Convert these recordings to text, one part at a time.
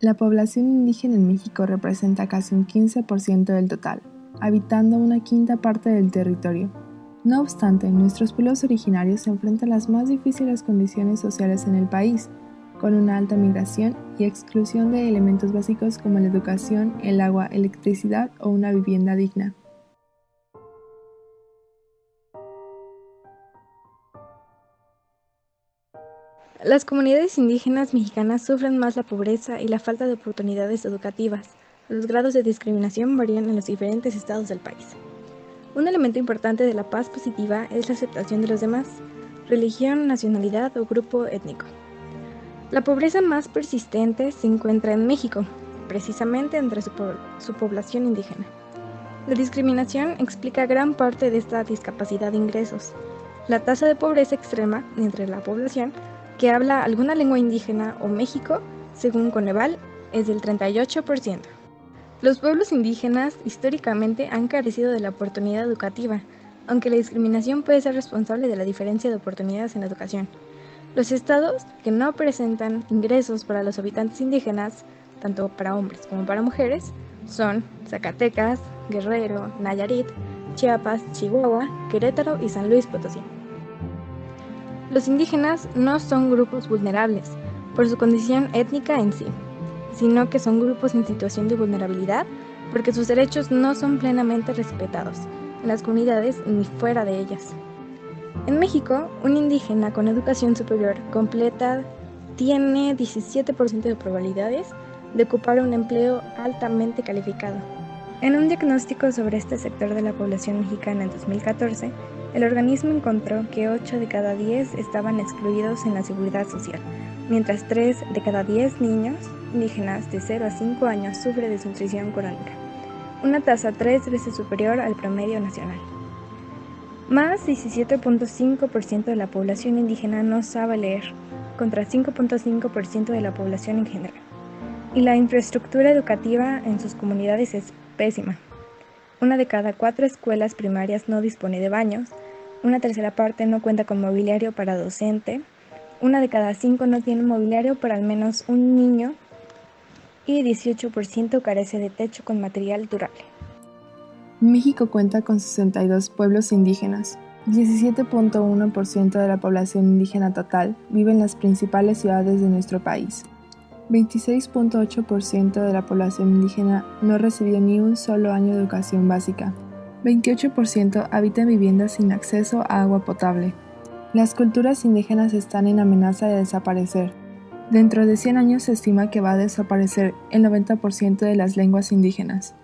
La población indígena en México representa casi un 15% del total, habitando una quinta parte del territorio. No obstante, nuestros pueblos originarios se enfrentan a las más difíciles condiciones sociales en el país, con una alta migración y exclusión de elementos básicos como la educación, el agua, electricidad o una vivienda digna. Las comunidades indígenas mexicanas sufren más la pobreza y la falta de oportunidades educativas. Los grados de discriminación varían en los diferentes estados del país. Un elemento importante de la paz positiva es la aceptación de los demás, religión, nacionalidad o grupo étnico. La pobreza más persistente se encuentra en México, precisamente entre su población indígena. La discriminación explica gran parte de esta discapacidad de ingresos. La tasa de pobreza extrema entre la población que habla alguna lengua indígena o México, según Coneval, es del 38%. Los pueblos indígenas históricamente han carecido de la oportunidad educativa, aunque la discriminación puede ser responsable de la diferencia de oportunidades en la educación. Los estados que no presentan ingresos para los habitantes indígenas, tanto para hombres como para mujeres, son Zacatecas, Guerrero, Nayarit, Chiapas, Chihuahua, Querétaro y San Luis Potosí. Los indígenas no son grupos vulnerables por su condición étnica en sí, sino que son grupos en situación de vulnerabilidad porque sus derechos no son plenamente respetados en las comunidades ni fuera de ellas. En México, un indígena con educación superior completa tiene 17% de probabilidades de ocupar un empleo altamente calificado. En un diagnóstico sobre este sector de la población mexicana en 2014, el organismo encontró que 8 de cada 10 estaban excluidos en la seguridad social, mientras 3 de cada 10 niños indígenas de 0 a 5 años sufren desnutrición crónica, una tasa 3 veces superior al promedio nacional. Más 17.5% de la población indígena no sabe leer, contra 5.5% de la población en general. Y la infraestructura educativa en sus comunidades es pésima. 1 de cada 4 escuelas primarias no dispone de baños, 1/3 parte no cuenta con mobiliario para docente, 1 de cada 5 no tiene mobiliario para al menos un niño y 18% carece de techo con material durable. México cuenta con 62 pueblos indígenas. 17.1% de la población indígena total vive en las principales ciudades de nuestro país. 26.8% de la población indígena no recibió ni un solo año de educación básica. 28% habita en viviendas sin acceso a agua potable. Las culturas indígenas están en amenaza de desaparecer. Dentro de 100 años se estima que va a desaparecer el 90% de las lenguas indígenas.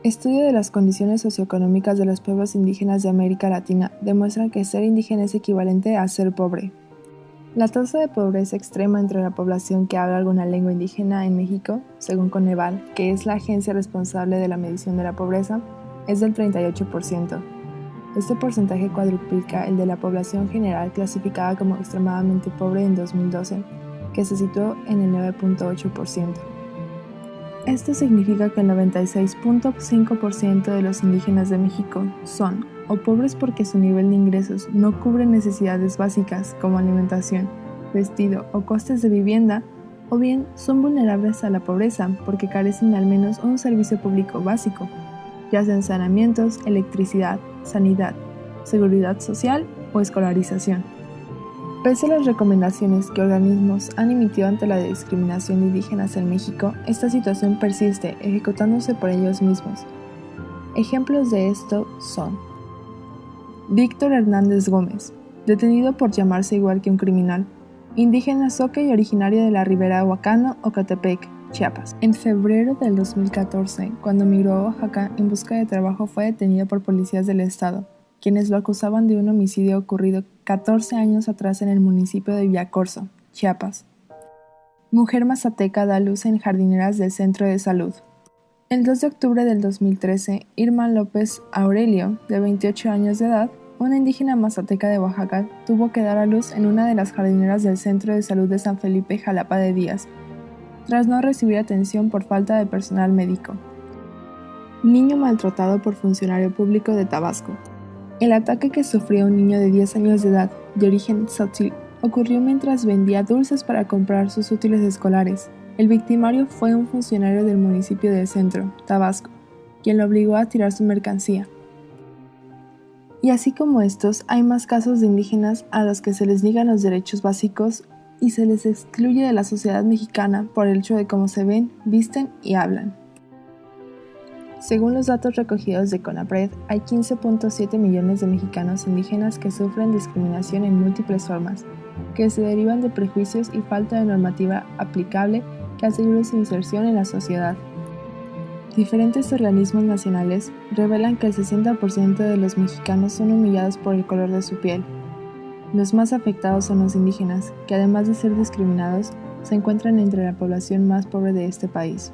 Estudio de las condiciones socioeconómicas de los pueblos indígenas de América Latina demuestran que ser indígena es equivalente a ser pobre. La tasa de pobreza extrema entre la población que habla alguna lengua indígena en México, según Coneval, que es la agencia responsable de la medición de la pobreza, es del 38%. Este porcentaje cuadruplica el de la población general clasificada como extremadamente pobre en 2012, que se situó en el 9.8%. Esto significa que el 96.5% de los indígenas de México son o pobres porque su nivel de ingresos no cubre necesidades básicas como alimentación, vestido o costes de vivienda, o bien son vulnerables a la pobreza porque carecen de al menos un servicio público básico, ya sean saneamientos, electricidad, sanidad, seguridad social o escolarización. Pese a las recomendaciones que organismos han emitido ante la discriminación de indígenas en México, esta situación persiste, ejecutándose por ellos mismos. Ejemplos de esto son: Víctor Hernández Gómez, detenido por llamarse igual que un criminal, indígena zoque y originario de la Ribera Huacano, Ocatepec, Chiapas. En febrero del 2014, cuando migró a Oaxaca en busca de trabajo, fue detenido por policías del estado, quienes lo acusaban de un homicidio ocurrido 14 años atrás en el municipio de Villacorso, Chiapas. Mujer mazateca da luz en jardineras del centro de salud. El 2 de octubre del 2013, Irma López Aurelio, de 28 años de edad, una indígena mazateca de Oaxaca, tuvo que dar a luz en una de las jardineras del Centro de Salud de San Felipe, Jalapa de Díaz, tras no recibir atención por falta de personal médico. Niño maltratado por funcionario público de Tabasco. El ataque que sufrió un niño de 10 años de edad, de origen tzotzil, ocurrió mientras vendía dulces para comprar sus útiles escolares. El victimario fue un funcionario del municipio del Centro, Tabasco, quien lo obligó a tirar su mercancía. Y así como estos, hay más casos de indígenas a los que se les niegan los derechos básicos y se les excluye de la sociedad mexicana por el hecho de cómo se ven, visten y hablan. Según los datos recogidos de CONAPRED, hay 15.7 millones de mexicanos indígenas que sufren discriminación en múltiples formas, que se derivan de prejuicios y falta de normativa aplicable que asegure su inserción en la sociedad. Diferentes organismos nacionales revelan que el 60% de los mexicanos son humillados por el color de su piel. Los más afectados son los indígenas, que además de ser discriminados, se encuentran entre la población más pobre de este país.